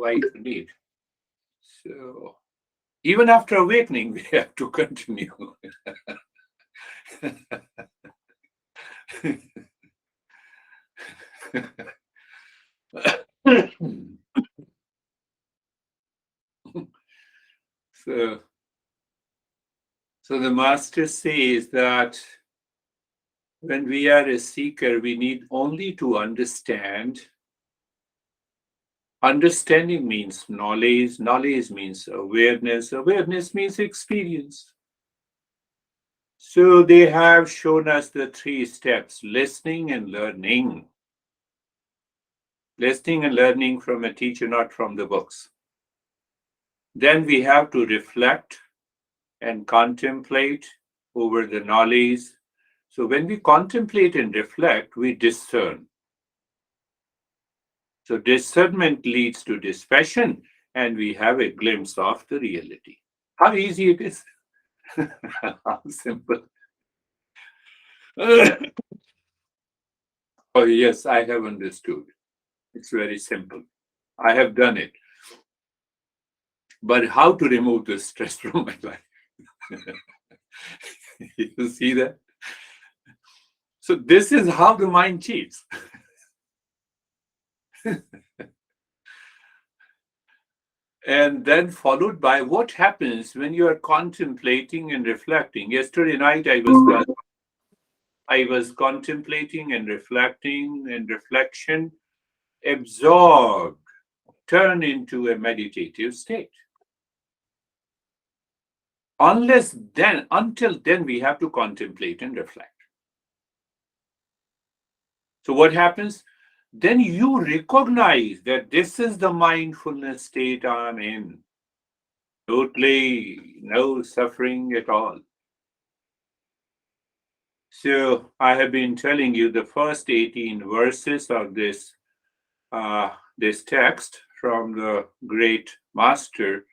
why to need. So even after awakening, we have to continue. so, so the master says that when we are a seeker, we need only to understand. Understanding means knowledge, knowledge means awareness, awareness means experience. So they have shown us the three steps: listening and learning. Listening and learning from a teacher, not from the books. Then we have to reflect and contemplate over the knowledge. So when we contemplate and reflect, we discern. So discernment leads to dispassion, and we have a glimpse of the reality. How easy it is. How simple. Oh, yes, I have understood. It's very simple. I have done it. But how to remove the stress from my life? You see that? So this is how the mind cheats. And then followed by what happens when you are contemplating and reflecting. Yesterday night I was contemplating and reflecting, and reflection absorbed, turned into a meditative state. Until then, we have to contemplate and reflect. So what happens? Then you recognize that this is the mindfulness state I'm in. Totally no suffering at all. So I have been telling you the first 18 verses of this text from the great master,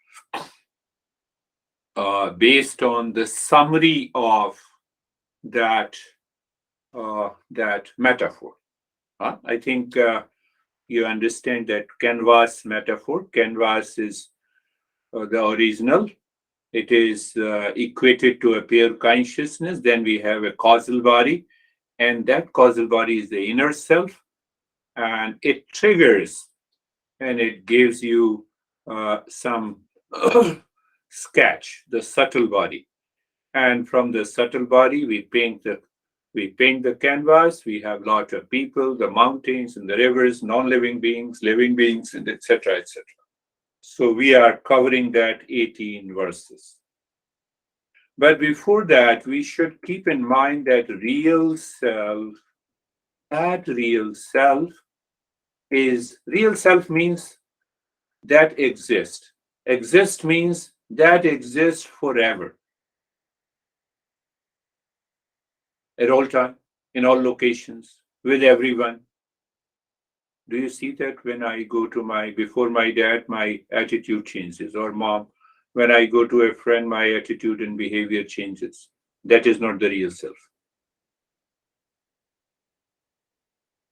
based on the summary of that metaphor. I think you understand that canvas metaphor. Canvas is the original. It is equated to a pure consciousness. Then we have a causal body, and that causal body is the inner self, and it triggers and it gives you some sketch, the subtle body. And from the subtle body, we paint the canvas. We have lot of people, the mountains and the rivers, non-living beings, living beings, and etc., etc. So we are covering that 18 verses. But before that, we should keep in mind that real self means that exists. Exist means that exists forever. At all time, in all locations, with everyone. Do you see that when I go to before my dad, my attitude changes, or mom, when I go to a friend, my attitude and behavior changes? That is not the real self.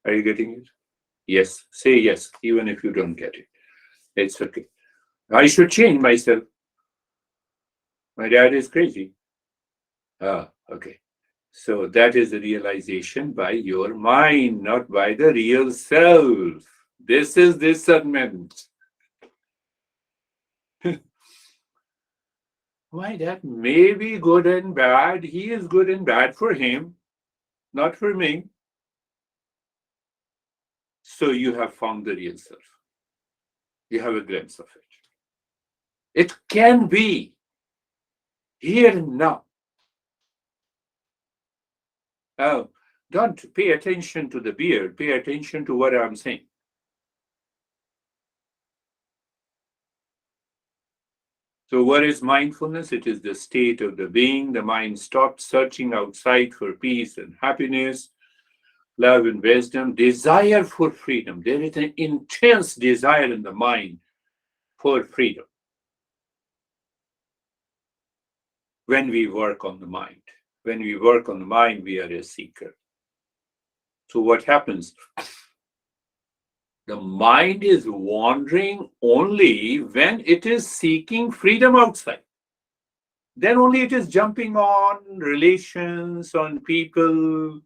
Are you getting it? Yes. Say yes, even if you don't get it. It's okay. I should change myself. My dad is crazy. Okay. So that is the realization by your mind, not by the real self. This is discernment. Why that may be good and bad. He is good and bad for him, not for me. So you have found the real self. You have a glimpse of it. It can be here and now. Oh, don't pay attention to the beard. Pay attention to what I'm saying. So what is mindfulness? It is the state of the being. The mind stops searching outside for peace and happiness, love and wisdom, desire for freedom. There is an intense desire in the mind for freedom when we work on the mind. When we work on the mind, we are a seeker. So what happens? The mind is wandering only when it is seeking freedom outside. Then only it is jumping on relations, on people,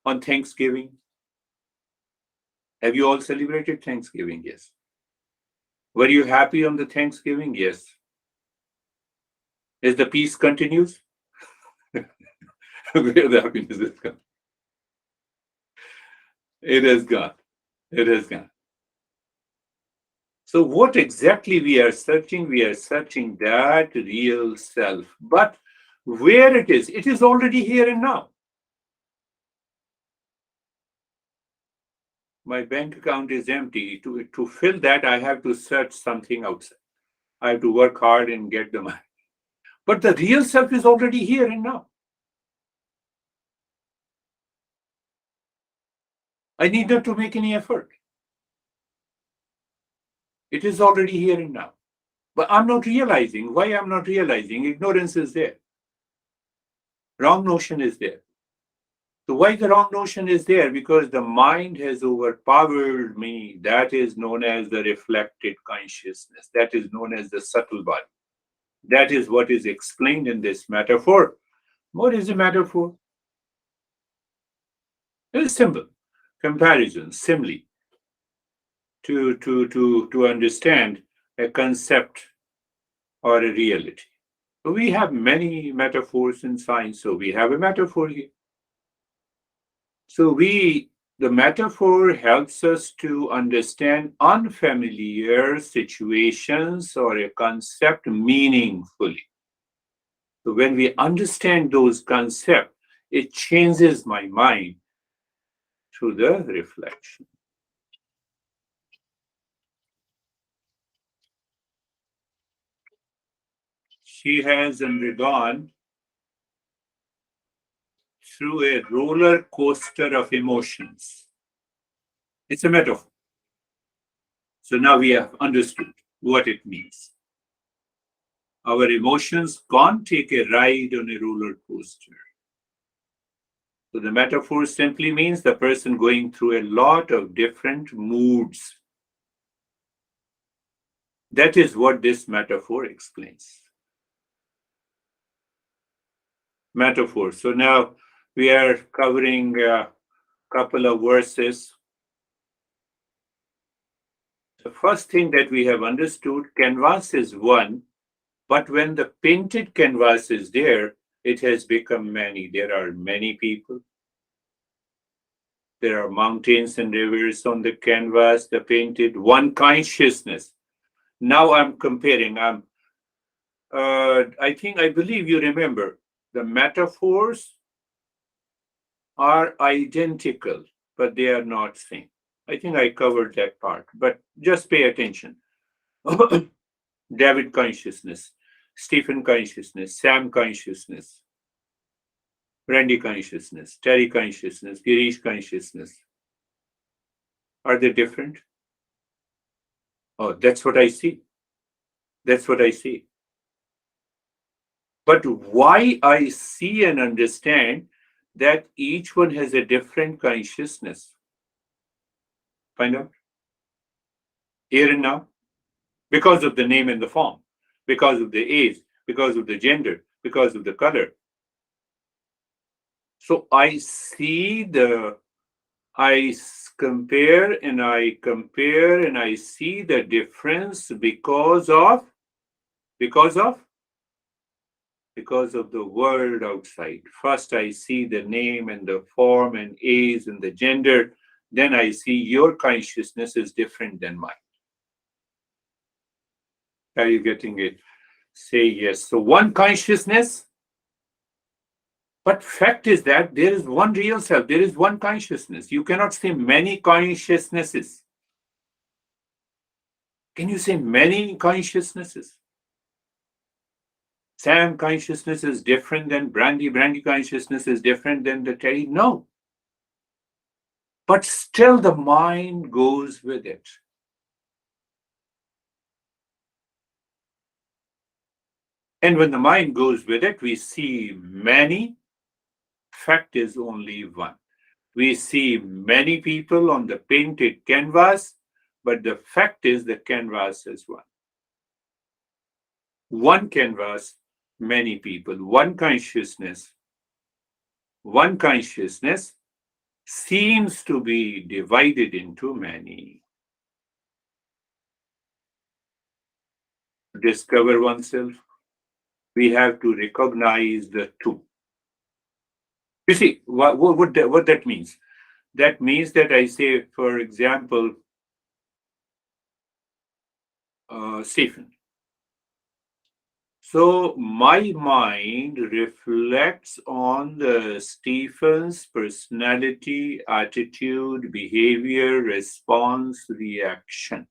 on Thanksgiving. Have you all celebrated Thanksgiving? Yes. Were you happy on the Thanksgiving? Yes. Is the peace continues? Where the happiness is gone? It has gone. It has gone. So what exactly we are searching? We are searching that real self. But where it is already here and now. My bank account is empty. To fill that, I have to search something outside. I have to work hard and get the money. But the real self is already here and now. I need not to make any effort. It is already here and now. But I'm not realizing. Why I'm not realizing? Ignorance is there. Wrong notion is there. So why the wrong notion is there? Because the mind has overpowered me. That is known as the reflected consciousness. That is known as the subtle body. That is what is explained in this metaphor. What is a metaphor? It is simple. Comparison, simile, to understand a concept or a reality. So we have many metaphors in science, so we have a metaphor here. So the metaphor helps us to understand unfamiliar situations or a concept meaningfully. So when we understand those concepts, it changes my mind through the reflection. She has undergone through a roller coaster of emotions. It's a metaphor. So now we have understood what it means. Our emotions can't take a ride on a roller coaster. So the metaphor simply means the person going through a lot of different moods. That is what this metaphor explains. Metaphor. So now we are covering a couple of verses. The first thing that we have understood, canvas is one, but when the painted canvas is there, it has become many. There are many people. There are mountains and rivers on the canvas, the painted one consciousness. Now I'm comparing. I believe you remember the metaphors are identical, but they are not same. I think I covered that part, but just pay attention. David consciousness, Stephen consciousness, Sam consciousness, Randy consciousness, Terry consciousness, Girish consciousness. Are they different? Oh, that's what I see. That's what I see. But why I see and understand that each one has a different consciousness. Find out? Here and now? Because of the name and the form, because of the age, because of the gender, because of the color. So compare and I see the difference because of because of the world outside. First, I see the name and the form and age and the gender. Then I see your consciousness is different than mine. Are you getting it? Say yes. So one consciousness, but fact is that there is one real self. There is one consciousness. You cannot say many consciousnesses. Can you say many consciousnesses? Sam consciousness is different than Brandy. Brandy consciousness is different than the Terry. No. But still the mind goes with it. And when the mind goes with it, we see many. Fact is only one. We see many people on the painted canvas, but the fact is the canvas is one. One canvas, many people, one consciousness seems to be divided into many. To discover oneself, we have to recognize the two. You see, what that means? That means that I say, for example, Stephen. So my mind reflects on the Stephen's personality, attitude, behavior, response, reaction.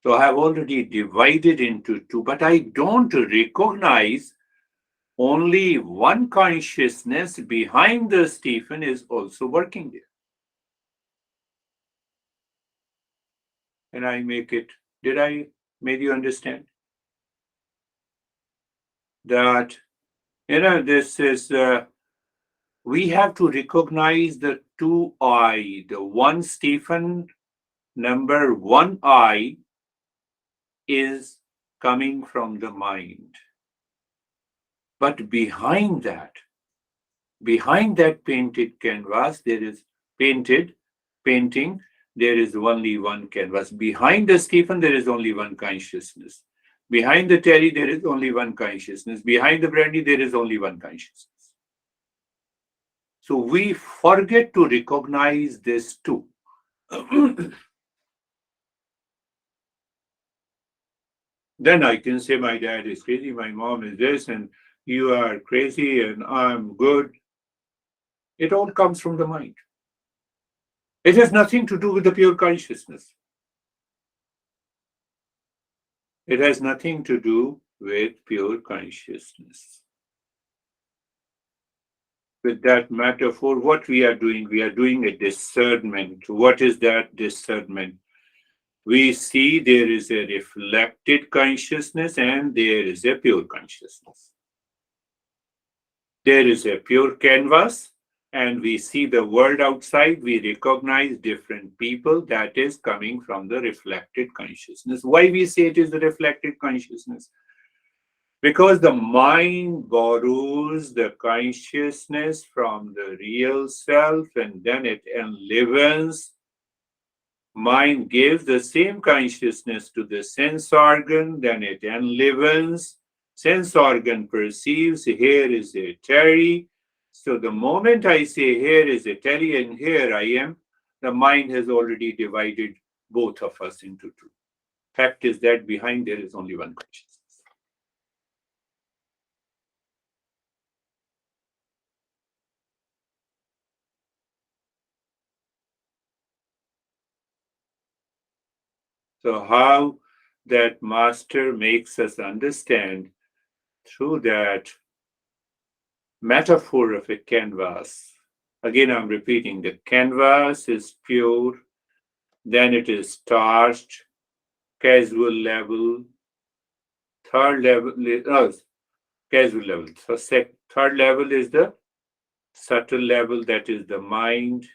So I have already divided into two, but I don't recognize only one consciousness behind the Stephen is also working there. And I make it, did I make you understand that, this is, we have to recognize the two I, the one Stephen, number one I is coming from the mind. But behind that painted canvas, there is painted painting, there is only one canvas. Behind the Stephen, there is only one consciousness. Behind the Terry, there is only one consciousness. Behind the Brandy, there is only one consciousness. So we forget to recognize this too. Then I can say my dad is crazy, my mom is this, and you are crazy, and I'm good. It all comes from the mind. It has nothing to do with the pure consciousness. It has nothing to do with pure consciousness. With that metaphor, what we are doing a discernment. What is that discernment? We see there is a reflected consciousness and there is a pure consciousness. There is a pure canvas, and we see the world outside. We recognize different people that is coming from the reflected consciousness. Why we say it is the reflected consciousness? Because the mind borrows the consciousness from the real self and then it enlivens. Mind gives the same consciousness to the sense organ, then it enlivens. Sense organ perceives here is a Terry. So the moment I say here is a Terry and here I am, the mind has already divided both of us into two. Fact is that behind there is only one consciousness. So how that master makes us understand through that metaphor of a canvas. Again, I'm repeating, the canvas is pure, then it is starched, casual level, third level, casual level. So third level is the subtle level, that is the mind.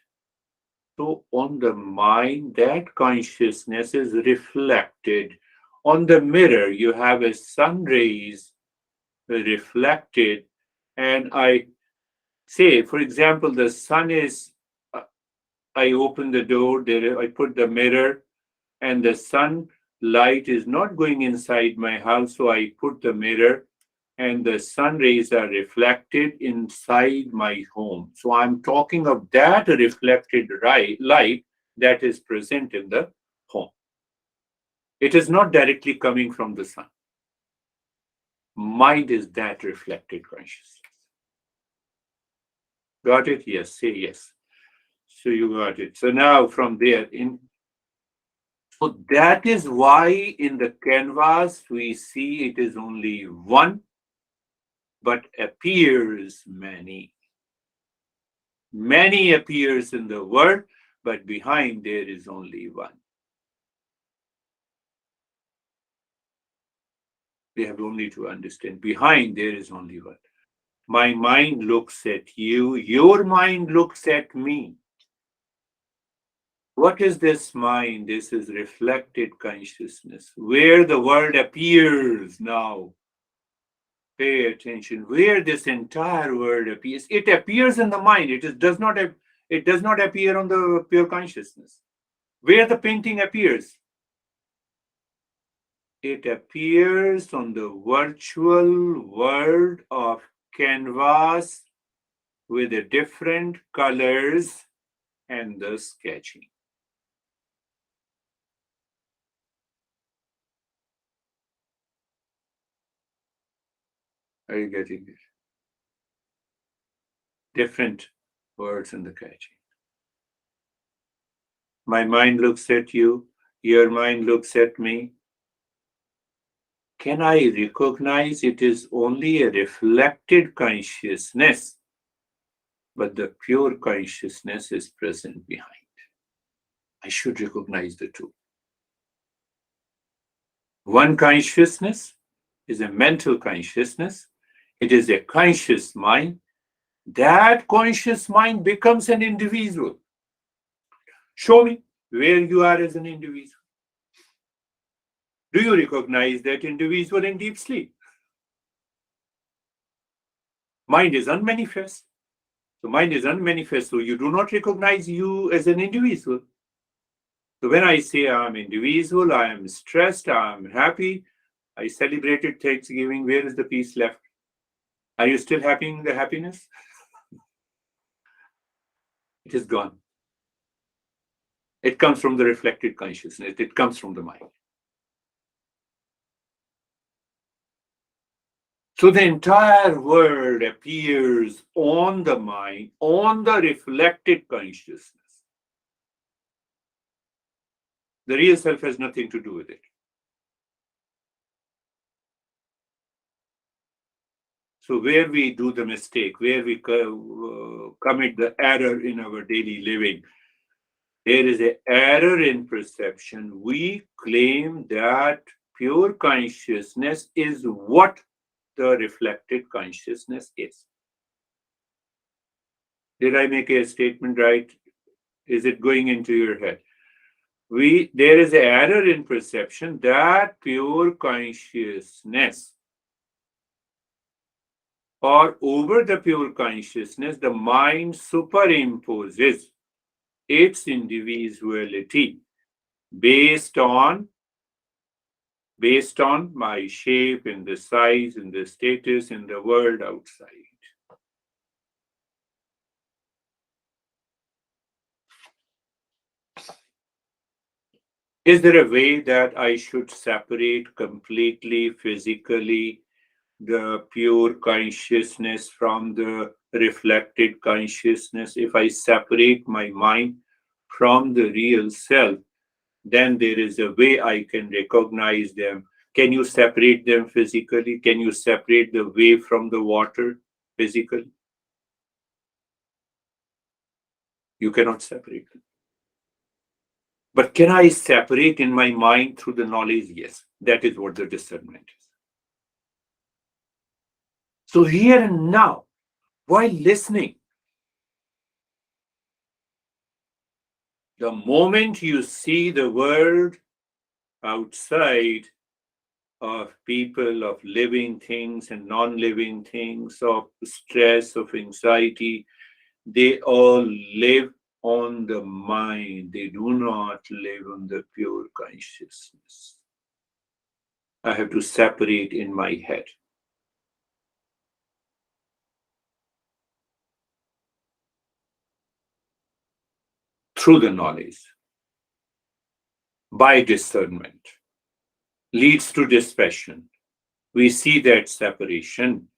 So on the mind, that consciousness is reflected. On the mirror, you have a sun rays reflected, and I say, for example, the sun is, I open the door, there I put the mirror, and the sun light is not going inside my house, so I put the mirror, and the sun rays are reflected inside my home. So I'm talking of that reflected light that is present in the home. It is not directly coming from the sun. Mind is that reflected consciousness. Got it? Yes, say yes. So you got it. So now from there, so that is why in the canvas we see it is only one, but appears many. Many appears in the world, but behind there is only one. We have only to understand behind there is only one. My mind looks at you, your mind looks at me. What is this mind? This is reflected consciousness, where the world appears now. Pay attention. Where this entire world appears, it appears in the mind. It does not appear on the pure consciousness. Where the painting appears, it appears on the virtual world of canvas with the different colors and the sketching. Are you getting it? Different words in the sketching. My mind looks at you, your mind looks at me. Can I recognize it is only a reflected consciousness, but the pure consciousness is present behind? I should recognize the two. One consciousness is a mental consciousness, it is a conscious mind. That conscious mind becomes an individual. Show me where you are as an individual. Do you recognize that individual in deep sleep? Mind is unmanifest. So mind is unmanifest, so you do not recognize you as an individual. So when I say I'm individual, I am stressed, I'm happy, I celebrated Thanksgiving, where is the peace left? Are you still having the happiness? It is gone. It comes from the reflected consciousness. It comes from the mind. So the entire world appears on the mind, on the reflected consciousness. The real self has nothing to do with it. So where we do the mistake, where we commit the error in our daily living, there is an error in perception. We claim that pure consciousness is what the reflected consciousness is. Did I make a statement right? Is it going into your head? There is an error in perception that pure consciousness, or over the pure consciousness, the mind superimposes its individuality based on my shape and the size and the status in the world outside. Is there a way that I should separate completely physically the pure consciousness from the reflected consciousness? If I separate my mind from the real self, then there is a way I can recognize them. Can you separate them physically? Can you separate the wave from the water physically? You cannot separate them. But can I separate in my mind through the knowledge? Yes, that is what the discernment is. So here and now, while listening, the moment you see the world outside of people, of living things and non-living things, of stress, of anxiety, they all live on the mind. They do not live on the pure consciousness. I have to separate in my head. Through the knowledge, by discernment, leads to dispassion. We see that separation,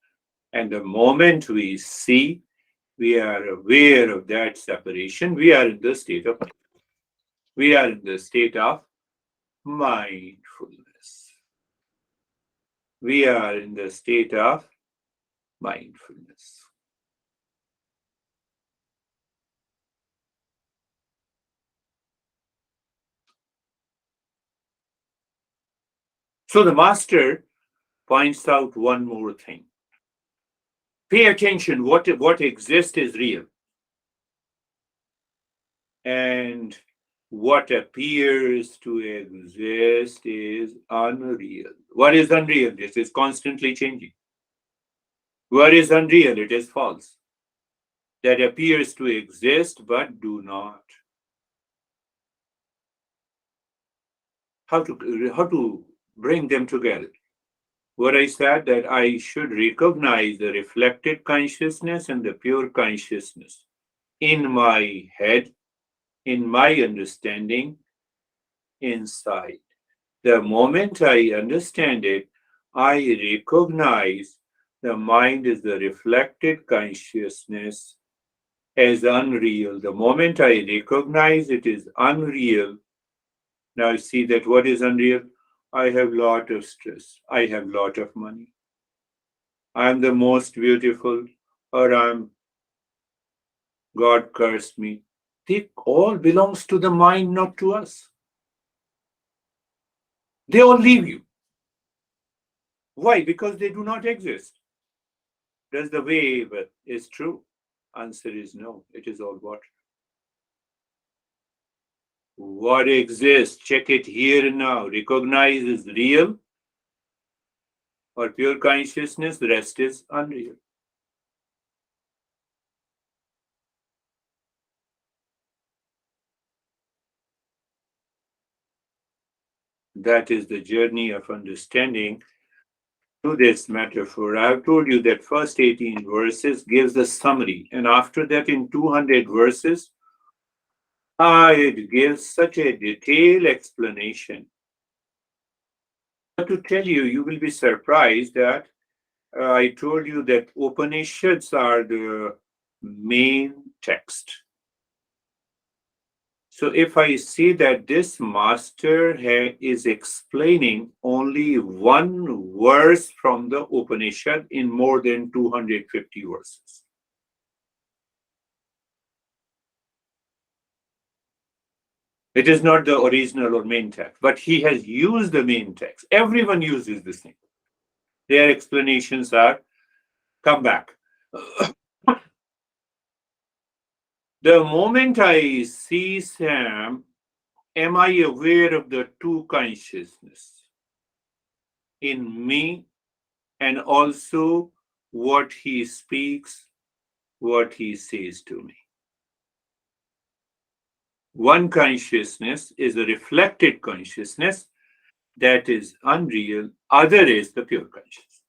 and the moment we see, we are aware of that separation, we are in the state of mindfulness. We are in the state of mindfulness. So the master points out one more thing. Pay attention. What exists is real. And what appears to exist is unreal. What is unreal? This is constantly changing. What is unreal? It is false. That appears to exist but do not. How to bring them together? What I said, that I should recognize the reflected consciousness and the pure consciousness in my head, in my understanding, inside. The moment I understand it, I recognize the mind is the reflected consciousness as unreal. The moment I recognize it is unreal, now I see that what is unreal? I have lot of stress. I have lot of money. I'm the most beautiful, or God cursed me. They all belongs to the mind, not to us. They all leave you. Why? Because they do not exist. Does the wave is true? Answer is no. It is all water. What exists? Check it here and now. Recognize is real or pure consciousness. The rest is unreal. That is the journey of understanding. To this metaphor, I have told you that first 18 verses gives the summary, and after that, in 200 verses, it gives such a detailed explanation. But to tell you, you will be surprised that I told you that Upanishads are the main text. So if I see that this master is explaining only one verse from the Upanishad in more than 250 verses. It is not the original or main text, but he has used the main text. Everyone uses this thing. Their explanations are come back. The moment I see Sam, am I aware of the two consciousness in me and also what he speaks, what he says to me? One consciousness is a reflected consciousness that is unreal, other is the pure consciousness.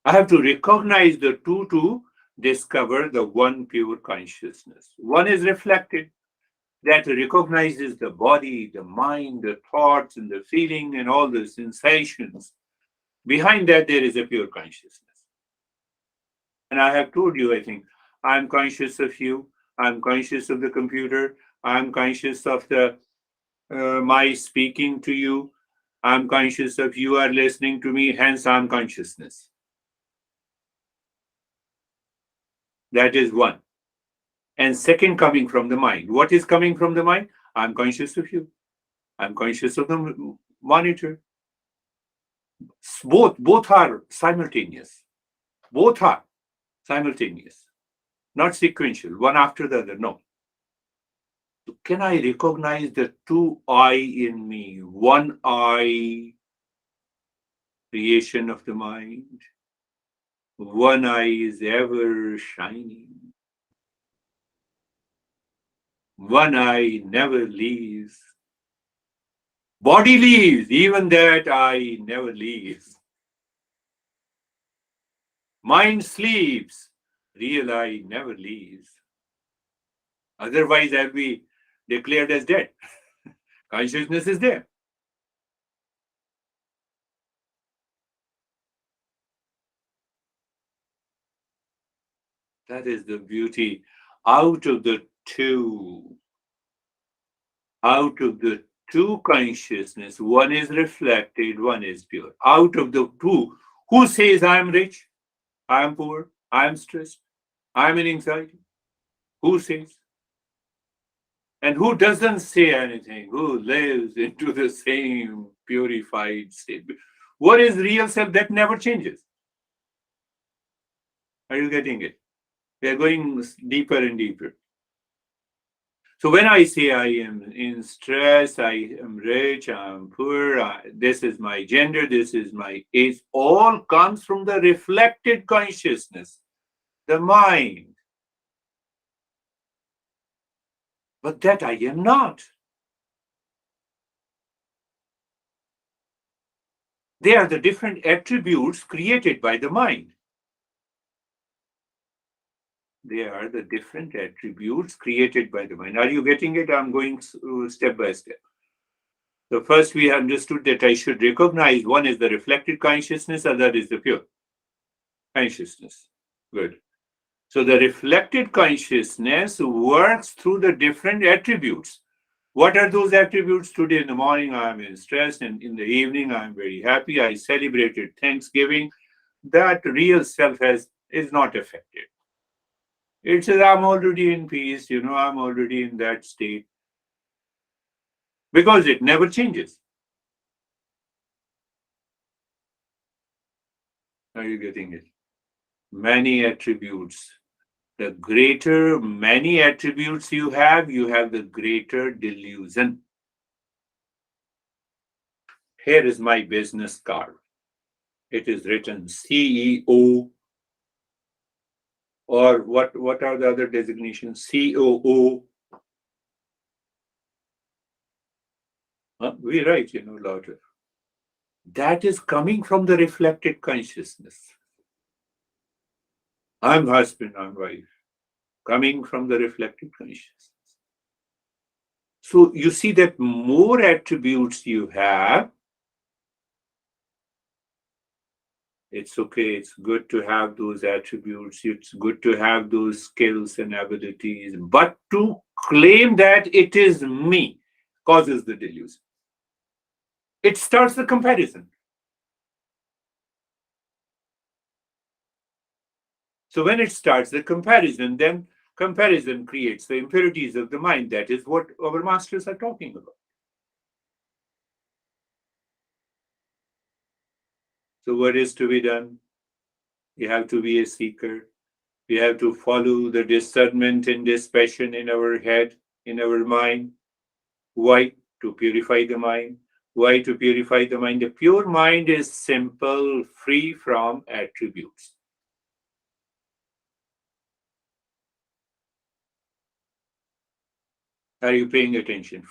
I have to recognize the two to discover the one pure consciousness. One is reflected, that recognizes the body, the mind, the thoughts, and the feeling, and all the sensations. Behind that, there is a pure consciousness. And I have told you, I think, I'm conscious of you, I'm conscious of the computer, I'm conscious of the my speaking to you, I'm conscious of you are listening to me, hence I'm consciousness. That is one. And second, coming from the mind. What is coming from the mind? I'm conscious of you. I'm conscious of the monitor. Both are simultaneous. Both are simultaneous, not sequential, one after the other. No. So can I recognize the two I in me? One I, creation of the mind. One eye is ever shining. One eye never leaves. Body leaves, even that eye never leaves. Mind sleeps, real eye never leaves. Otherwise, I'll be declared as dead. Consciousness is there. That is the beauty. Out of the two, out of the two consciousness, one is reflected, one is pure. Out of the two, who says I am rich, I am poor, I am stressed, I am in anxiety? Who says? And who doesn't say anything? Who lives into the same purified state? What is real self? That never changes. Are you getting it? We are going deeper and deeper. So when I say I am in stress, I am rich, I'm poor, this is my gender, this is my age, all comes from the reflected consciousness, the mind. But that I am not. They are the different attributes created by the mind. They are the different attributes created by the mind. Are you getting it? I'm going step by step. So first we understood that I should recognize one is the reflected consciousness, other is the pure consciousness. Good. So the reflected consciousness works through the different attributes. What are those attributes? Today in the morning, I am in stress, and in the evening, I am very happy. I celebrated Thanksgiving. That real self is not affected. It says, I'm already in peace, I'm already in that state because it never changes. Are you getting it? Many attributes. The greater many attributes you have the greater delusion. Here is my business card. It is written CEO, or what are the other designations? COO. We write, louder. That is coming from the reflected consciousness. I'm husband, I'm wife. Coming from the reflected consciousness. So you see that more attributes you have, it's okay, it's good to have those attributes, it's good to have those skills and abilities, but to claim that it is me causes the delusion. It starts the comparison. So when it starts the comparison, then comparison creates the impurities of the mind. That is what our masters are talking about. So what is to be done? You have to be a seeker. We have to follow the discernment and dispassion in our head, in our mind. Why? To purify the mind. Why to purify the mind? The pure mind is simple, free from attributes. Are you paying attention?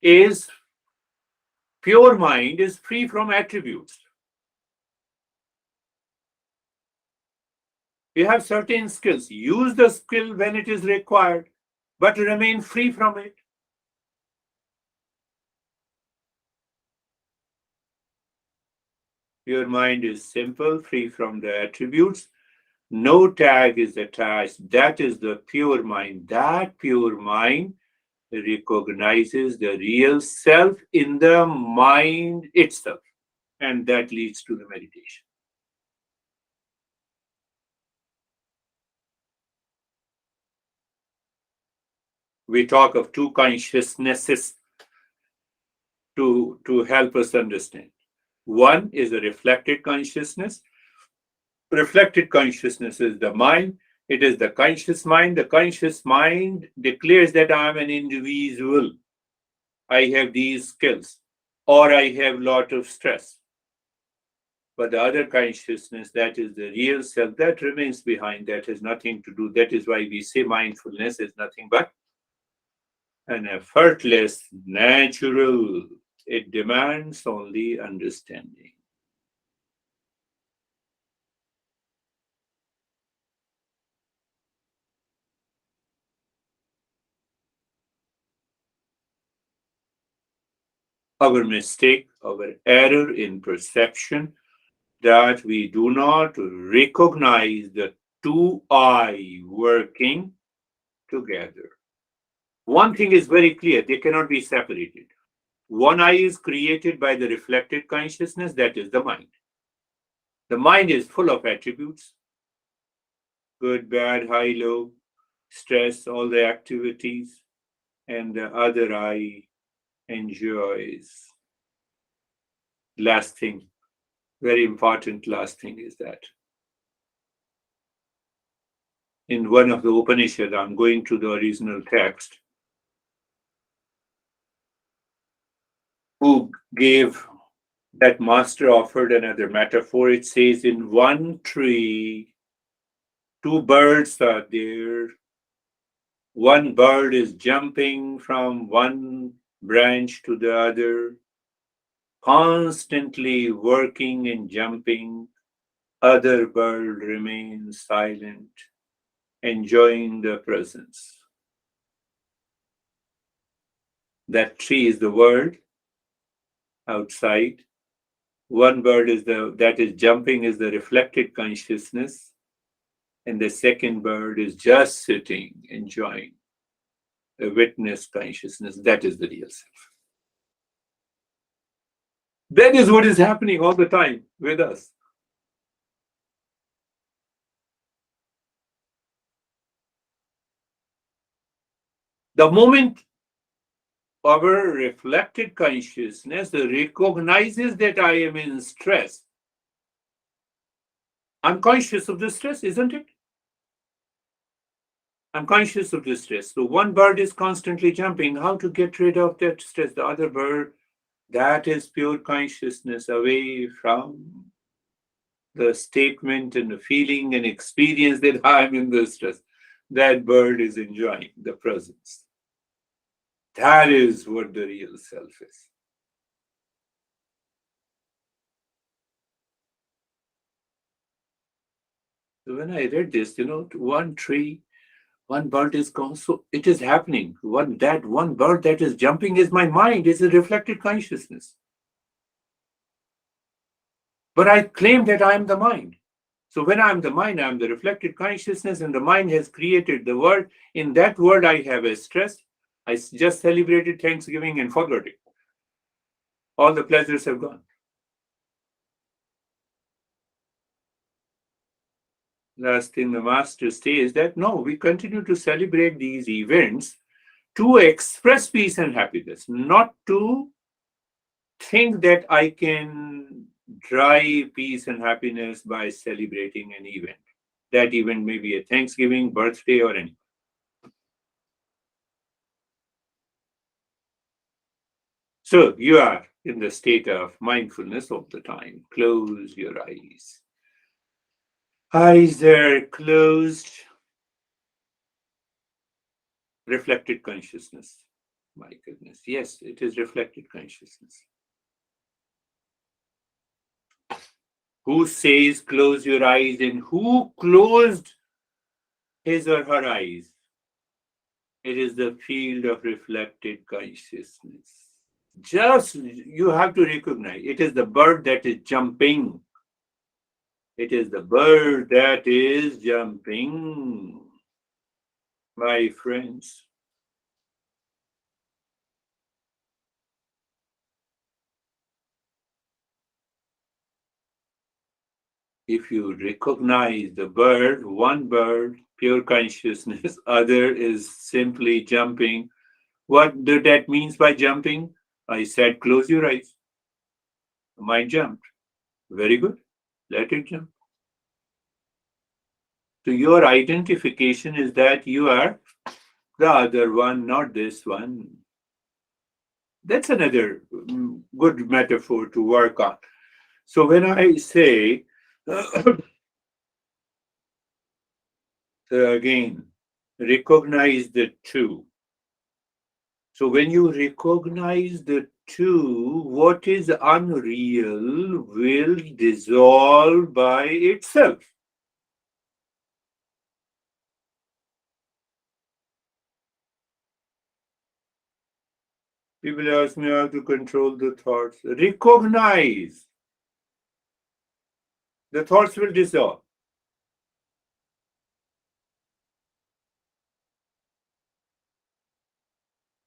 Is pure mind is free from attributes. You have certain skills. Use the skill when it is required, but remain free from it. Your mind is simple, free from the attributes. No tag is attached. That is the pure mind. That pure mind recognizes the real self in the mind itself. And that leads to the meditation. We talk of two consciousnesses to help us understand. One is a reflected consciousness. Reflected consciousness is the mind. It is the conscious mind. The conscious mind declares that I am an individual. I have these skills, or I have a lot of stress. But the other consciousness, that is the real self, that remains behind. That has nothing to do. That is why we say mindfulness is nothing but an effortless, natural. It demands only understanding. Our mistake, our error in perception, that we do not recognize the two I working together. One thing is very clear, they cannot be separated. One I is created by the reflected consciousness, that is the mind. The mind is full of attributes, good, bad, high, low, stress, all the activities, and the other I enjoys. Last thing, very important last thing is that in one of the Upanishads, I'm going to the original text, who gave that master offered another metaphor. It says, in one tree, two birds are there. One bird is jumping from one branch to the other, constantly working and jumping. Other bird remains silent, enjoying the presence. That tree is the world outside. One bird is that is jumping is the reflected consciousness, and the second bird is just sitting, enjoying a witness consciousness. That is the real self. That is what is happening all the time with us. The moment our reflected consciousness recognizes that I am in stress, I'm conscious of the stress, isn't it? I'm conscious of the stress. So one bird is constantly jumping. How to get rid of that stress? The other bird, that is pure consciousness away from the statement and the feeling and experience that I'm in the stress. That bird is enjoying the presence. That is what the real self is. So when I read this, one tree, one bird is gone. So it is happening. One bird that is jumping is my mind, is a reflected consciousness. But I claim that I am the mind. So when I am the mind, I am the reflected consciousness, and the mind has created the world. In that world, I have a stress. I just celebrated Thanksgiving and forgot it. All the pleasures have gone. Last thing the master says that no, we continue to celebrate these events to express peace and happiness, not to think that I can drive peace and happiness by celebrating an event. That event may be a Thanksgiving, birthday, or anything. So you are in the state of mindfulness all the time. Close your eyes. Eyes are closed. Reflected consciousness. My goodness. Yes, it is reflected consciousness. Who says close your eyes, and who closed his or her eyes? It is the field of reflected consciousness. Just you have to recognize it is the bird that is jumping. It is the bird that is jumping, my friends. If you recognize the bird, one bird, pure consciousness, other is simply jumping. What did that means by jumping? I said, close your eyes. The mind jumped. Very good. Let it jump. So your identification is that you are the other one, not this one. That's another good metaphor to work on. So when I say, again, recognize the two. So when you recognize the two, what is unreal will dissolve by itself. People ask me how to control the thoughts. Recognize. The thoughts will dissolve.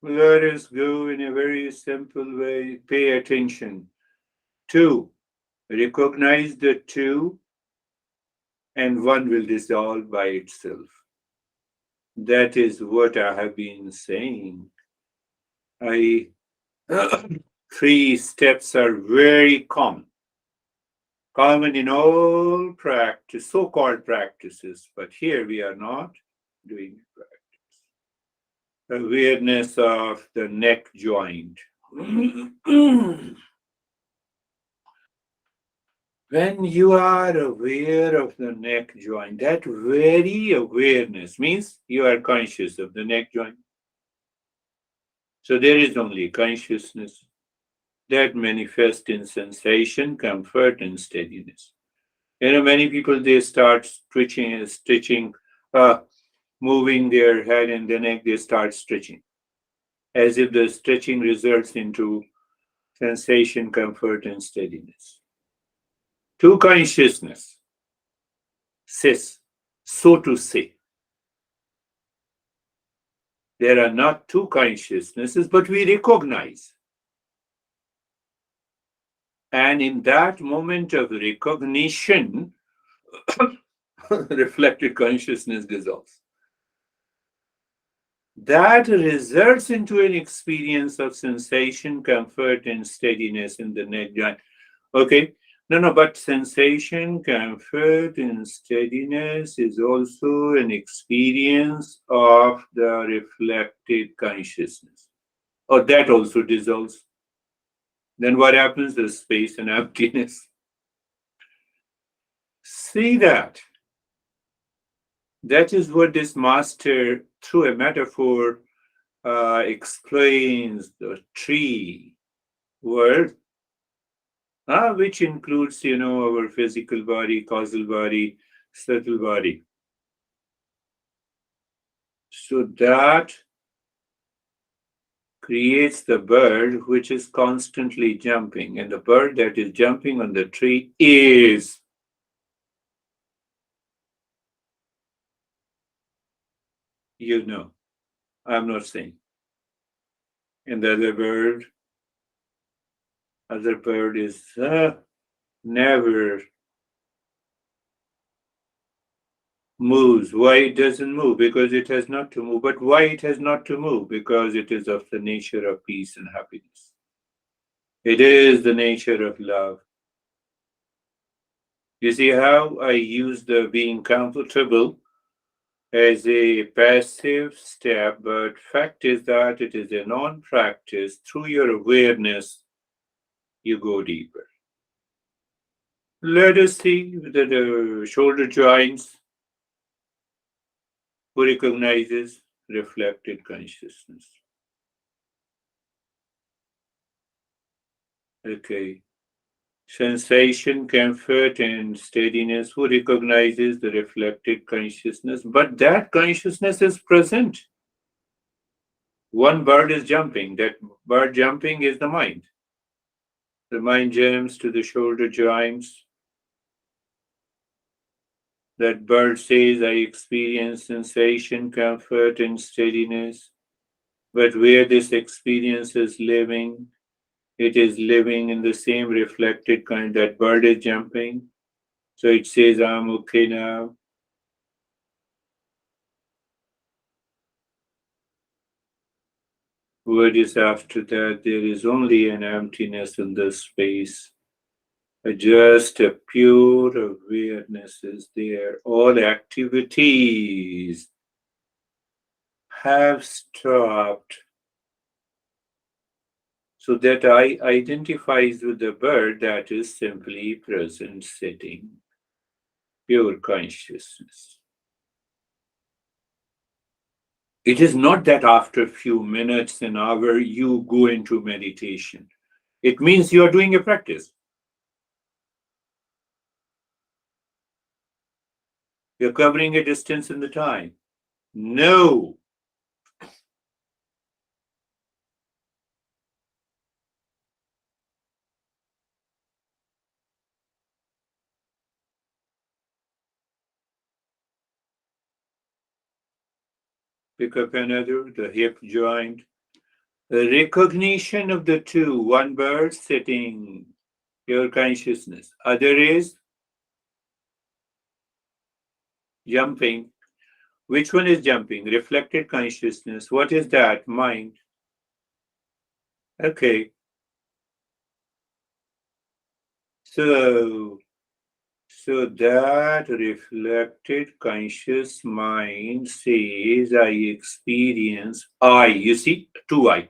Let us go in a very simple way. Pay attention. Two, recognize the two, and one will dissolve by itself. That is what I have been saying. I Three steps are very common in all practice, so-called practices, but here we are not doing practice. Awareness of the neck joint. When you are aware of the neck joint, that very awareness means you are conscious of the neck joint. So there is only consciousness that manifests in sensation, comfort, and steadiness. Many people they start stitching, moving their head and the neck, they start stretching, as if the stretching results into sensation, comfort, and steadiness. To consciousness, says, so to say. There are not two consciousnesses, but we recognize. And in that moment of recognition, reflected consciousness dissolves. That results into an experience of sensation, comfort, and steadiness in the neck joint. Okay, no, but sensation, comfort, and steadiness is also an experience of the reflected consciousness. Or that also dissolves. Then what happens? There's space and emptiness. See that. That is what this master, through a metaphor, explains the tree world, which includes, our physical body, causal body, subtle body. So that creates the bird which is constantly jumping, and the bird that is jumping on the tree is I'm not saying. And the other bird is never moves. Why it doesn't move? Because it has not to move. But why it has not to move? Because it is of the nature of peace and happiness. It is the nature of love. You see how I use the being comfortable as a passive step, but fact is that it is a non-practice. Through your awareness, you go deeper. Let us see the shoulder joints. Who recognizes reflected consciousness? Okay. Sensation, comfort, and steadiness. Who recognizes the reflected consciousness? But that consciousness is present. One bird is jumping. That bird jumping is the mind. The mind jumps to the shoulder joints. That bird says, I experience sensation, comfort, and steadiness. But where this experience is living, it is living in the same reflected kind. That bird is jumping. So it says, I'm okay now. What is after that? There is only an emptiness in the space. Just a pure awareness is there. All activities have stopped. So that I identifies with the bird that is simply present sitting. Pure consciousness. It is not that after a few minutes, an hour, you go into meditation. It means you are doing a practice. You're covering a distance in the time. No. Pick up another, the hip joint. The recognition of the two, one bird sitting, your consciousness. Other is jumping. Which one is jumping? Reflected consciousness. What is that? Mind. Okay. So, so that reflected conscious mind says, I experience I. You see, two I.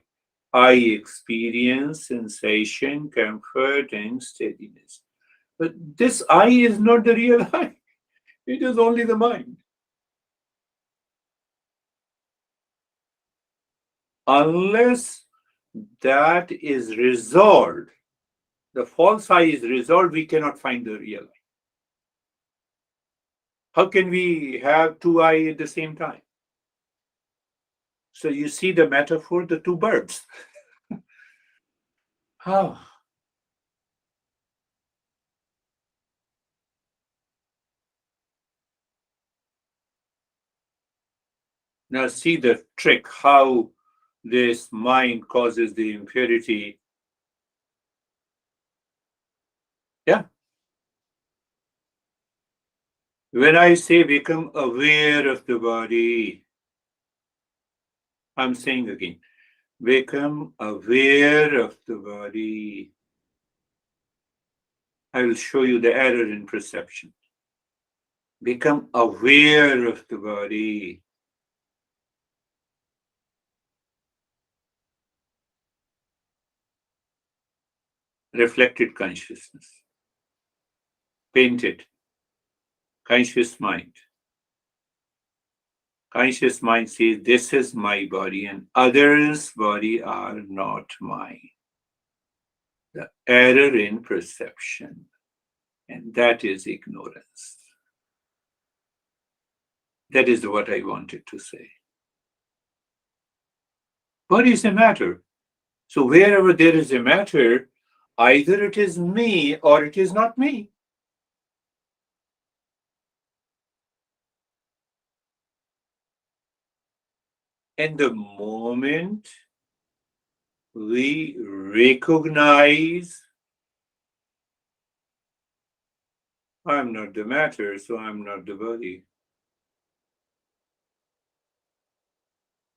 I experience sensation, comfort, and steadiness. But this I is not the real I. It is only the mind. Unless that is resolved, the false I is resolved, we cannot find the real I. How can we have two I at the same time? So you see the metaphor, the two birds. How? Now see the trick, how this mind causes the impurity. Yeah. When I say become aware of the body, I'm saying again, become aware of the body. I will show you the error in perception. Become aware of the body. Reflected consciousness. Painted. Conscious mind. Conscious mind says, this is my body and others' body are not mine. The error in perception. And that is ignorance. That is what I wanted to say. What is a matter? So wherever there is a matter, either it is me or it is not me. And the moment we recognize I'm not the matter, so I'm not the body.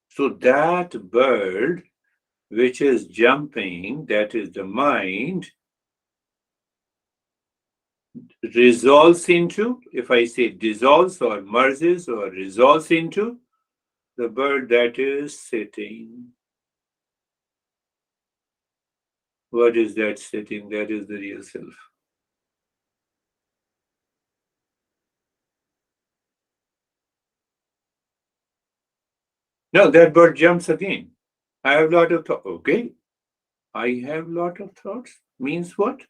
So that bird which is jumping, that is the mind, resolves into, if I say dissolves or merges or resolves into, the bird that is sitting. What is that sitting? That is the real self. No, that bird jumps again. I have a lot of thoughts. Okay, I have a lot of thoughts. Means what?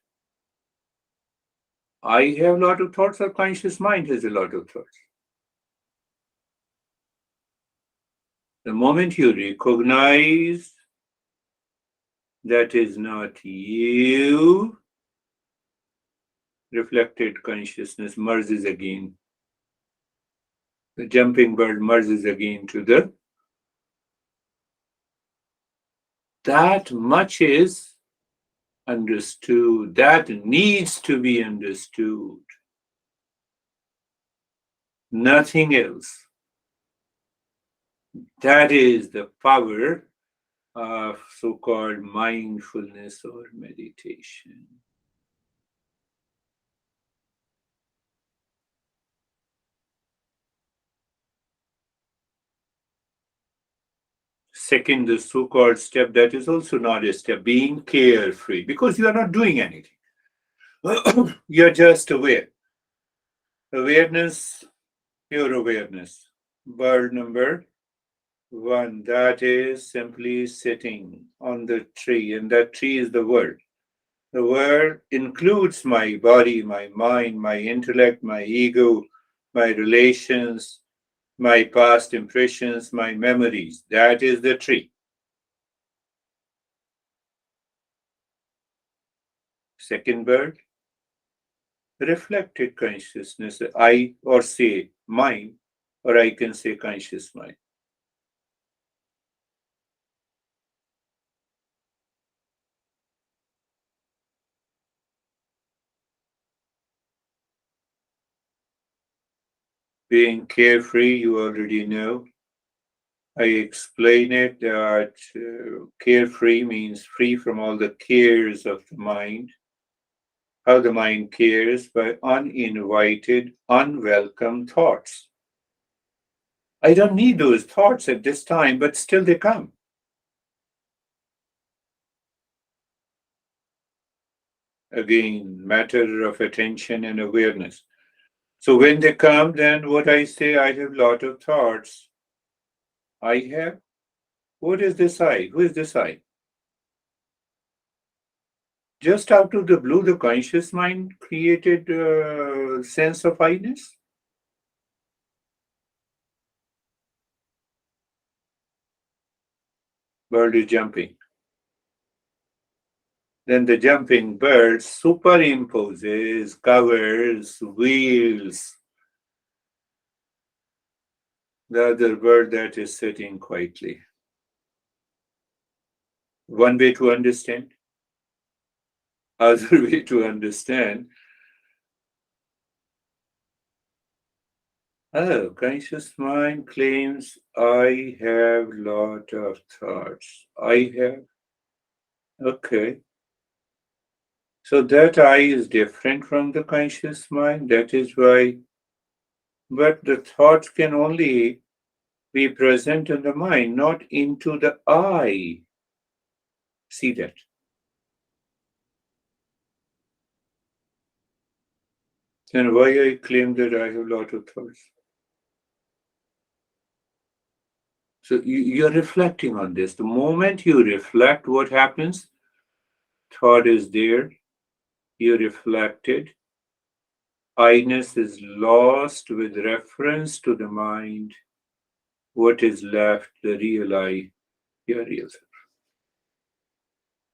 I have a lot of thoughts, or conscious mind has a lot of thoughts. The moment you recognize that is not you, reflected consciousness merges again. The jumping bird merges again to the. That much is understood. That needs to be understood. Nothing else. That is the power of so-called mindfulness or meditation. Second, the so-called step, that is also not a step, being carefree, because you are not doing anything. You're just aware. Awareness, pure awareness. Bird number one, that is simply sitting on the tree, and that tree is the word. The word includes my body, my mind, my intellect, my ego, my relations, my past impressions, my memories. That is the tree. Second bird, reflected consciousness. I, or say mind, or I can say conscious mind. Being carefree, you already know. I explain it that carefree means free from all the cares of the mind. how the mind cares by uninvited, unwelcome thoughts. I don't need those thoughts at this time, but still they come. Again, matter of attention and awareness. So when they come, then what I say, I have lot of thoughts. I have. What is this I? Who is this I? Just out of the blue, the conscious mind created a sense of I-ness. Bird is jumping. Then the jumping bird superimposes, covers, wheels the other bird that is sitting quietly. One way to understand. Other way to understand. Oh, conscious mind claims I have lot of thoughts. I have. Okay. So that I is different from the conscious mind. That is why. But the thoughts can only be present in the mind, not into the I. See that. Then why I claim that I have lot of thoughts? So you're reflecting on this. The moment you reflect, what happens? Thought is there. You reflected. I-ness is lost with reference to the mind. What is left? The real I, your real self.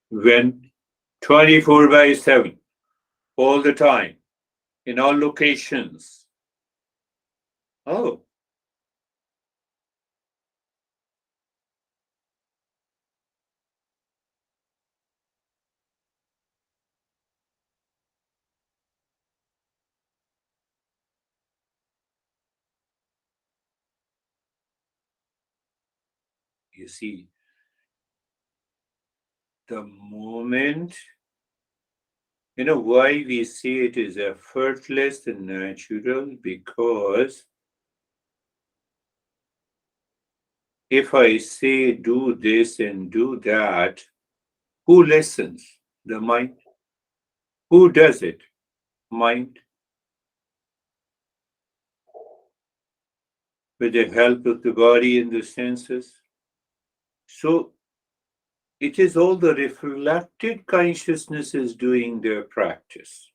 When 24 by 7, all the time, in all locations. Oh, you see, the moment, why we say it is effortless and natural? Because if I say do this and do that, who listens? The mind. Who does it? Mind. With the help of the body and the senses. So it is all the reflected consciousness is doing their practice.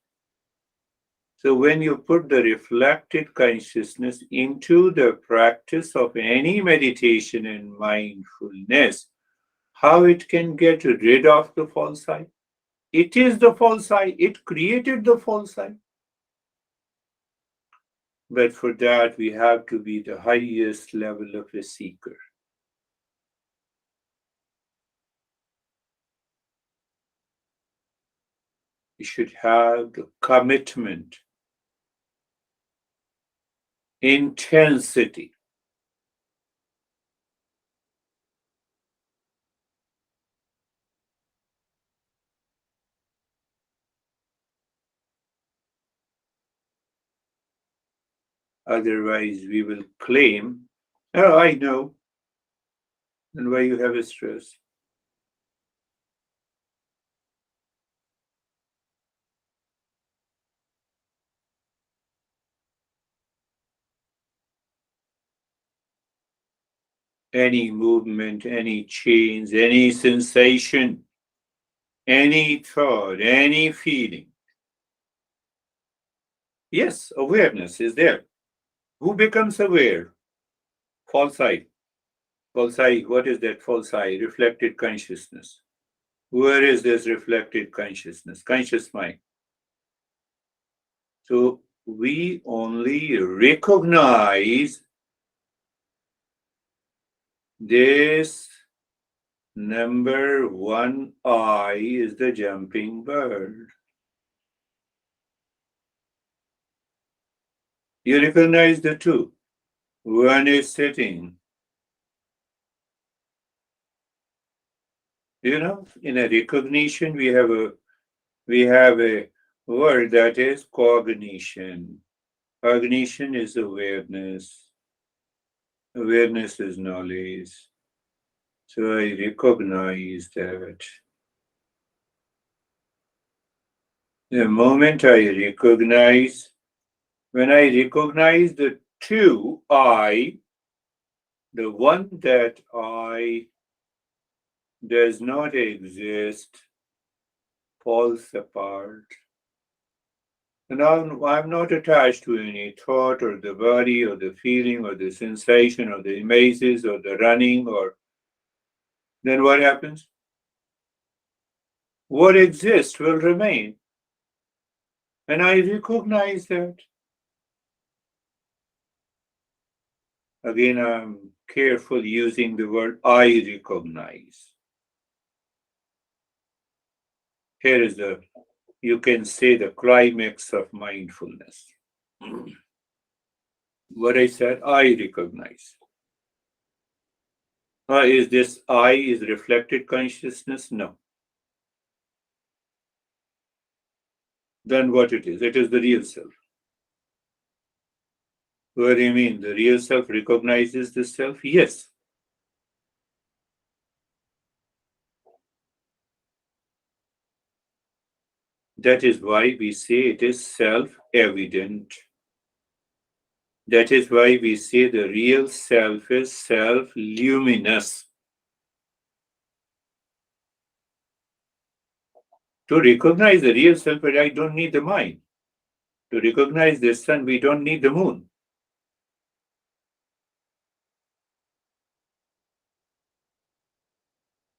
So when you put the reflected consciousness into the practice of any meditation and mindfulness, how it can get rid of the false I? It is the false I. It created the false I. But for that, we have to be the highest level of a seeker. We should have the commitment, intensity. Otherwise, we will claim, oh, I know, and why you have a stress. Any movement, any change, any sensation, any thought, any feeling. Yes, awareness is there. Who becomes aware? False I. False I, what is that false I? Reflected consciousness. Where is this reflected consciousness? Conscious mind. So we only recognize this number one I is the jumping bird. You recognize the two. One is sitting. In a recognition, we have a word that is cognition. Cognition is awareness. Awareness is knowledge. So I recognize that. The moment I recognize, when I recognize the two I, the one that I does not exist, falls apart. And I'm not attached to any thought or the body or the feeling or the sensation or the images or the running or then what happens? What exists will remain. And I recognize that. Again, I'm careful using the word I recognize. Here is the, you can say, the climax of mindfulness. What I said, I recognize. Is this I is reflected consciousness? No. Then what it is? It is the real self. What do you mean? The real self recognizes the self? Yes. That is why we say it is self evident. That is why we say the real self is self luminous. To recognize the real self, I don't need the mind. To recognize the sun, we don't need the moon.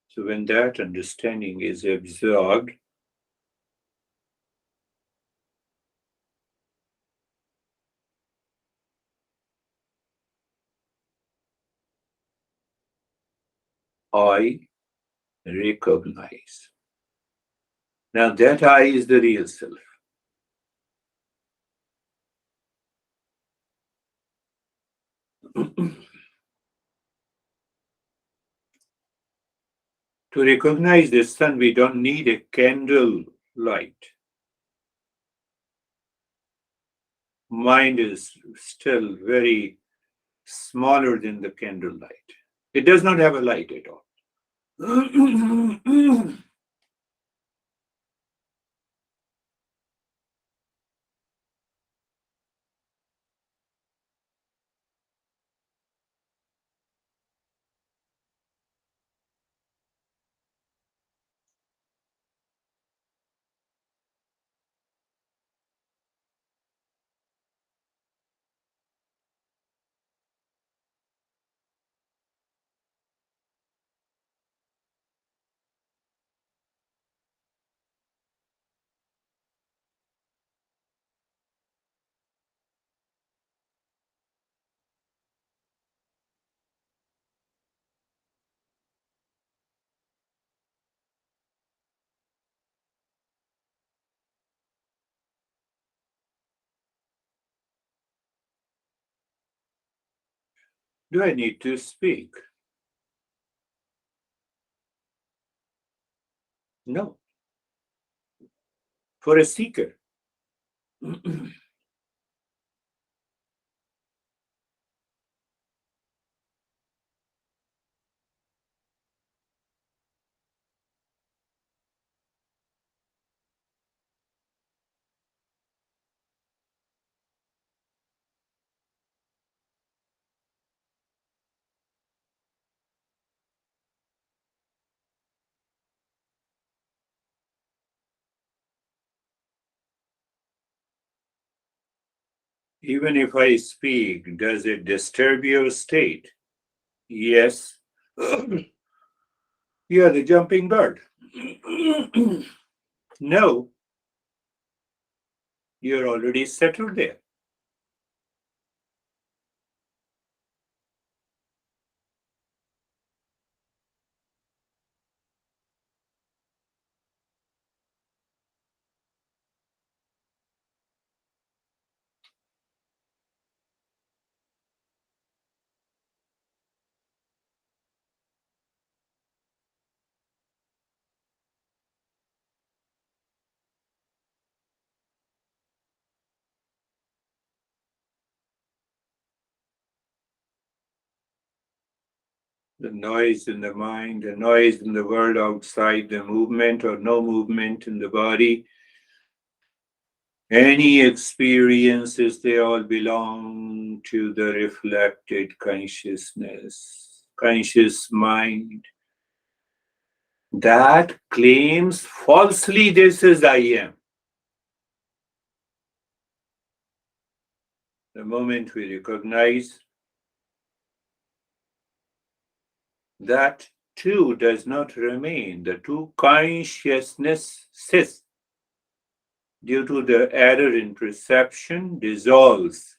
So when that understanding is absorbed, I recognize. Now that I is the real self. To recognize the sun, we don't need a candle light. Mind is still very smaller than the candle light. It does not have a light at all. Do I need to speak? No. For a seeker. Even if I speak, does it disturb your state? Yes. You are the jumping bird. No, you're already settled there. the noise in the mind, the noise in the world outside, the movement or no movement in the body, any experiences, they all belong to the reflected consciousness, conscious mind that claims falsely this is I am. The moment we recognize that two does not remain, the two consciousnesses, due to the error in perception, dissolves.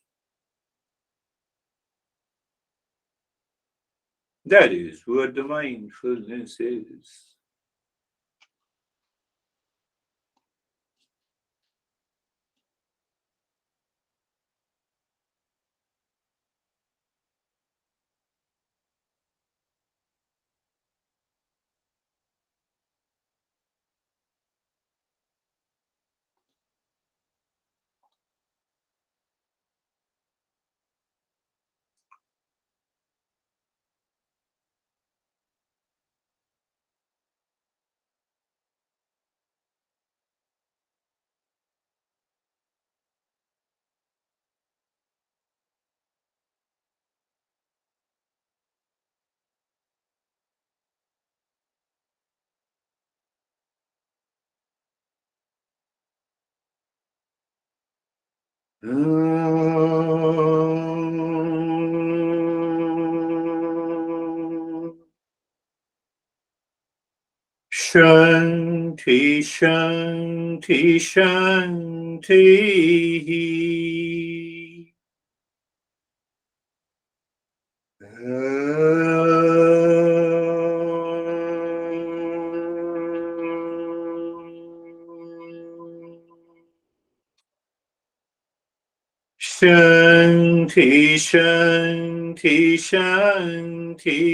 That is what the mindfulness is. Shanti, Shanti, Shanti. Shanti, Shanti, Shanti.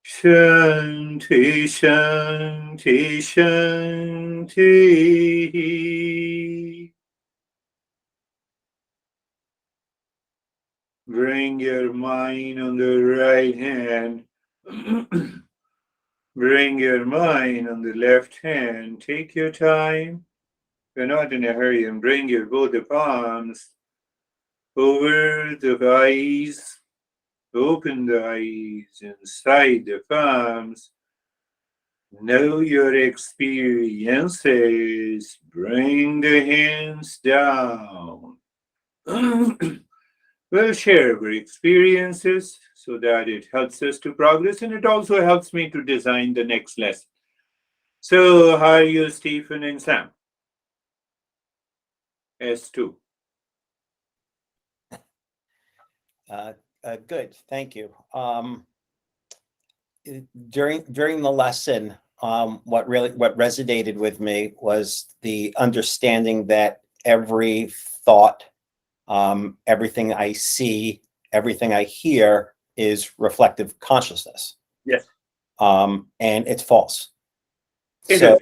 Shanti, Shanti, Shanti. Bring your mind on the right hand. Bring your mind on the left hand. Take your time. You're not in a hurry. And bring your both the palms over the eyes. Open the eyes inside the palms. Know your experiences. Bring the hands down. We'll share our experiences so that it helps us to progress, and it also helps me to design the next lesson. So, how are you, Stephen and Sam? S2. Good, thank you. During the lesson, what resonated with me was the understanding that every thought, everything I see, everything I hear is reflective consciousness. Yes. And it's false. It So,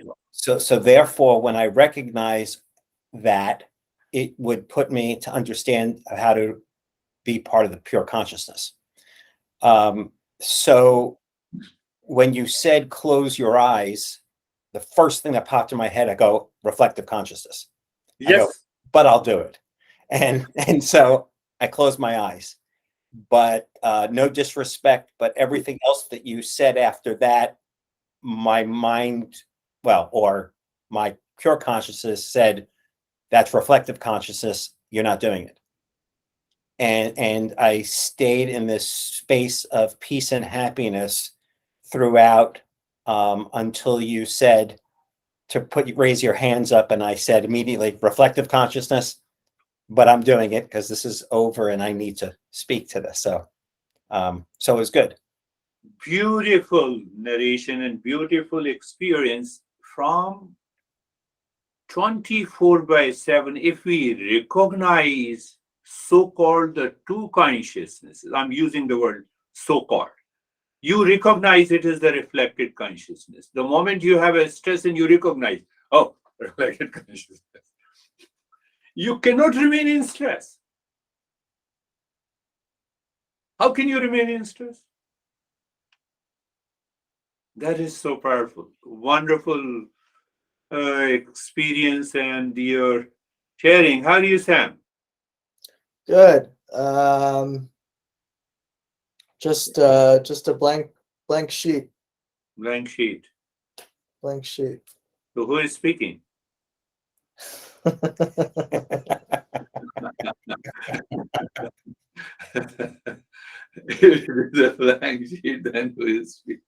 is. so therefore, when I recognize that, it would put me to understand how to be part of the pure consciousness. So when you said close your eyes, the first thing that popped in my head, I go, reflective consciousness. Yes. I go, but I'll do it. And so I closed my eyes. But no disrespect, but everything else that you said after that, my mind, or my pure consciousness said, that's reflective consciousness. You're not doing it. And I stayed in this space of peace and happiness throughout until you said to raise your hands up, and I said immediately reflective consciousness, but I'm doing it because this is over and I need to speak to this. So it was good. Beautiful narration and beautiful experience from 24/7. If we recognize so-called the two consciousnesses, I'm using the word so-called. You recognize it as the reflected consciousness. The moment you have a stress and you recognize, oh, reflected consciousness, you cannot remain in stress. How can you remain in stress? That is so powerful. Wonderful experience and your sharing. How do you, Sam? Good. Just a blank sheet. Blank sheet. Blank sheet. So who is speaking? If it is a blank sheet, then who is speaking?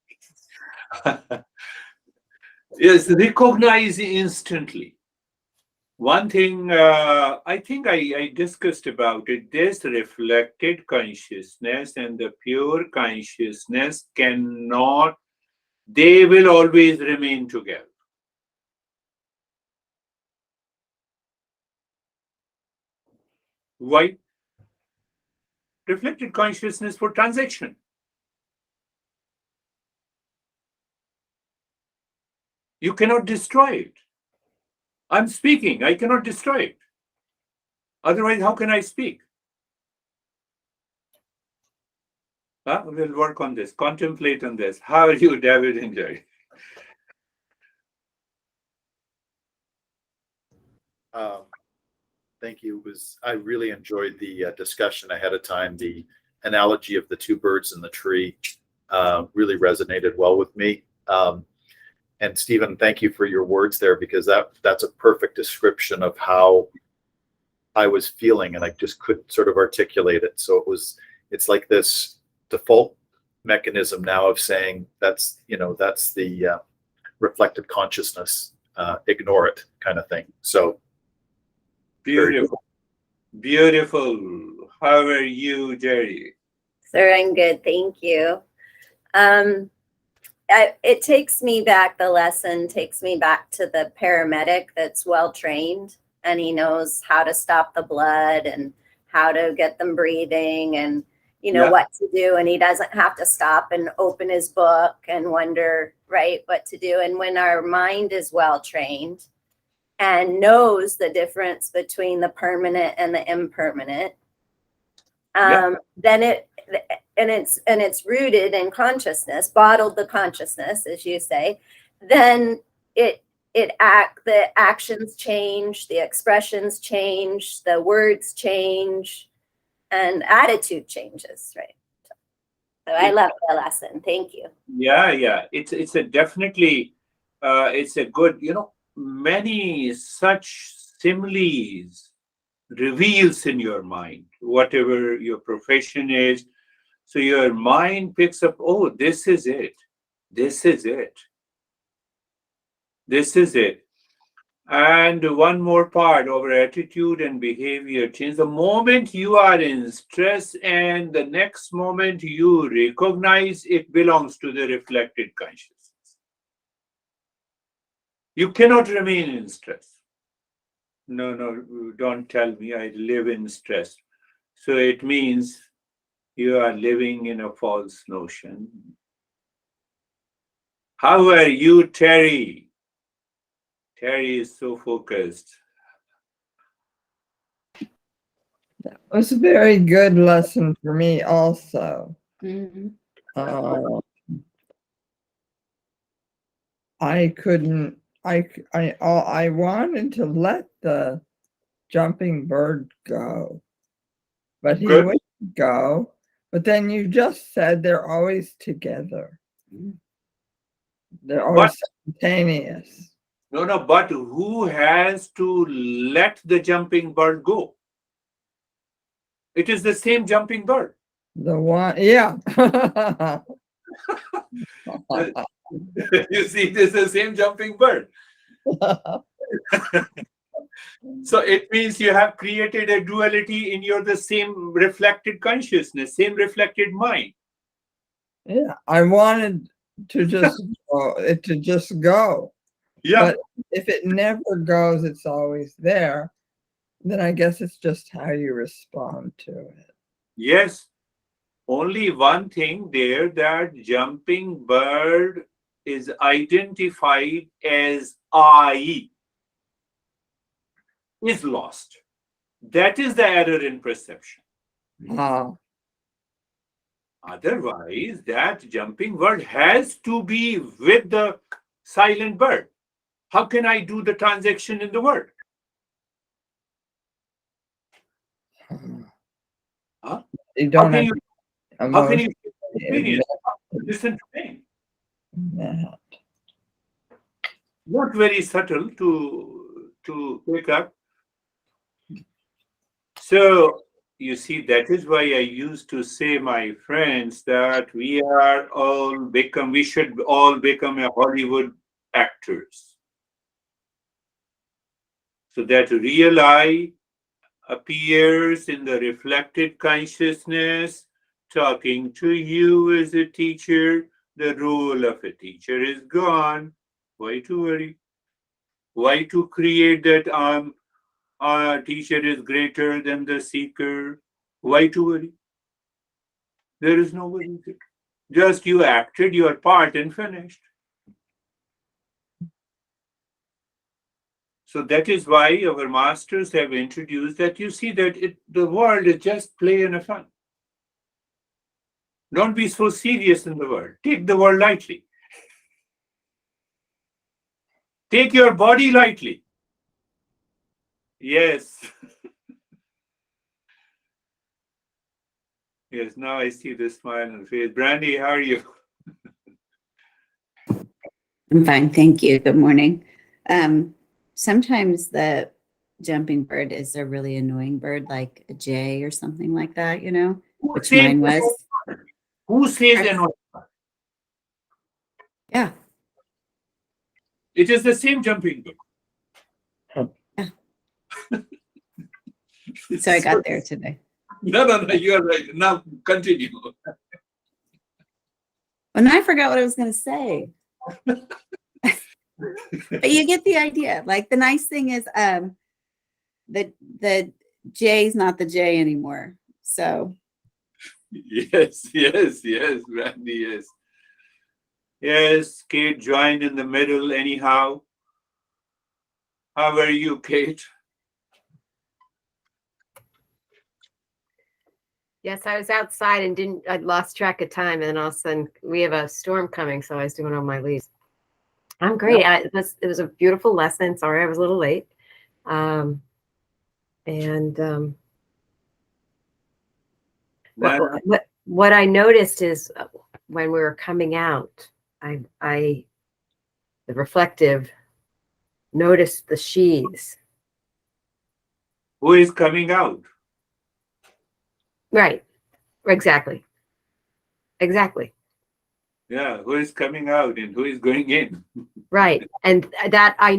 Yes, recognize instantly. One thing I think I discussed about it, this reflected consciousness and the pure consciousness cannot, they will always remain together. Why? Reflected consciousness for transaction. You cannot destroy it. I'm speaking, I cannot destroy it. Otherwise, how can I speak? We'll work on this, contemplate on this. How are you, David and Jerry? Thank you. I really enjoyed the discussion ahead of time. The analogy of the two birds in the tree really resonated well with me. And Stephen, thank you for your words there, because that's a perfect description of how I was feeling, and I just couldn't sort of articulate it. So it's like this default mechanism now of saying that's the reflected consciousness, ignore it kind of thing. So beautiful. Beautiful. How are you, Jerry? Sir, I'm good. Thank you. It takes me back, the lesson takes me back to the paramedic that's well trained, and he knows how to stop the blood and how to get them breathing and, what to do. And he doesn't have to stop and open his book and wonder, right, what to do. And when our mind is well trained and knows the difference between the permanent and the impermanent, then it's rooted in consciousness, bottled the consciousness, as you say, then the actions change, the expressions change, the words change, and attitude changes, right? So I love the lesson. Thank you. Yeah. It's a definitely it's a good, many such similes reveals in your mind, whatever your profession is. So your mind picks up, oh, this is it. This is it. This is it. And one more part, our attitude and behavior change. The moment you are in stress and the next moment you recognize it belongs to the reflected consciousness. You cannot remain in stress. No, don't tell me I live in stress. So it means you are living in a false notion. How are you, Terry? Terry is so focused. That was a very good lesson for me also. Mm-hmm. I wanted to let the jumping bird go, but he Good. wouldn't go. But then you just said they're always together. They're always simultaneous. No, but who has to let the jumping bird go? It is the same jumping bird. The one, yeah. You see, this is the same jumping bird. So it means you have created a duality in the same reflected consciousness, same reflected mind. Yeah, I wanted to just go. Yeah. But if it never goes, it's always there. Then I guess it's just how you respond to it. Yes. Only one thing there, that jumping bird is identified as I, is lost. That is the error in perception. Oh, Otherwise, that jumping bird has to be with the silent bird. How can I do the transaction in the word? Huh? you How don't can have you how can emotion. you experience? Listen to me. Yeah. Not very subtle to pick up. So you see, that is why I used to say, my friends, that we should all become a Hollywood actors. So that real I appears in the reflected consciousness, talking to you as a teacher. The role of a teacher is gone. Why to worry? Why to create that our teacher is greater than the seeker? Why to worry? There is no worry. Just you acted your part and finished. So that is why our masters have introduced that. You see that the world is just play and a fun. Don't be so serious in the world. Take the world lightly. Take your body lightly. Yes. Yes, now I see the smile on the face. Brandy, how are you? I'm fine, thank you. Good morning. Sometimes the jumping bird is a really annoying bird, like a jay or something like that, Who which says mine was. Who says annoying? Yeah, It is the same jumping bird. so I got there today. No, you are right. Now continue. And I forgot what I was going to say. But you get the idea. Like the nice thing is the jay's not the jay anymore. So Yes, Brandy, yes. Yes, Kate joined in the middle anyhow. How are you, Kate? Yes, I was outside and I lost track of time, and then all of a sudden we have a storm coming, so I was doing all my leaves. I'm great. It was a beautiful lesson. Sorry, I was a little late. What I noticed is when we were coming out, I the reflective noticed the sheaths. Who is coming out? Right. Exactly. Yeah, who is coming out and who is going in? Right. And that I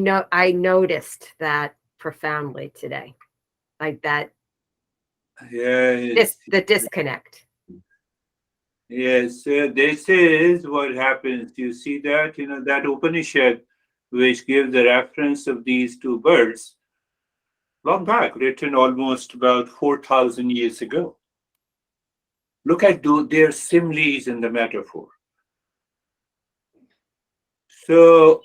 noticed that profoundly today. Like that, Yes, the disconnect. yes. This is what happens. You see that, that Upanishad, which gives the reference of these two birds, long back, written almost about 4,000 years ago. Look at their similes in the metaphor. So,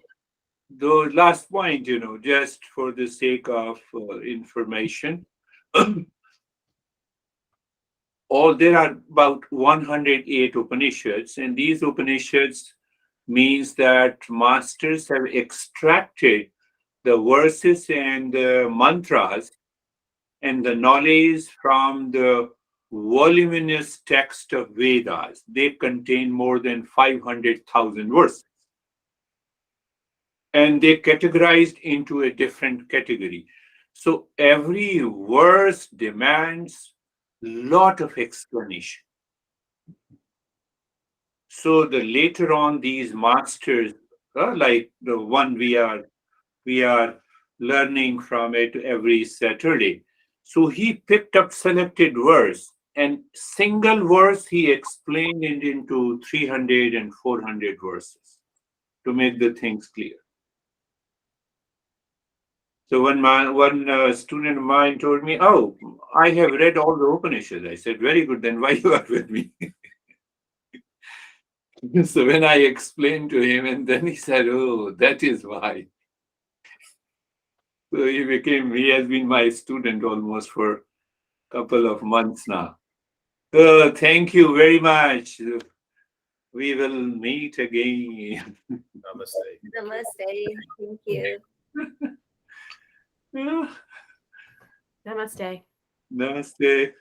the last point, just for the sake of information, there are about 108 Upanishads, and these Upanishads means that masters have extracted the verses and the mantras and the knowledge from the voluminous text of Vedas. They contain more than 500,000 verses. And they categorized into a different category. So every verse demands lot of explanation. So later on, these masters, like the one we are learning from it every Saturday. So he picked up selected verse, and single verse he explained it into 300 and 400 verses to make the things clear. So one student of mine told me, "Oh, I have read all the Upanishads." I said, "Very good. Then why you are with me?" So when I explained to him, and then he said, "Oh, that is why." So he has been my student almost for a couple of months now. So thank you very much. We will meet again. Namaste. Namaste. Thank you. Namaste. Namaste.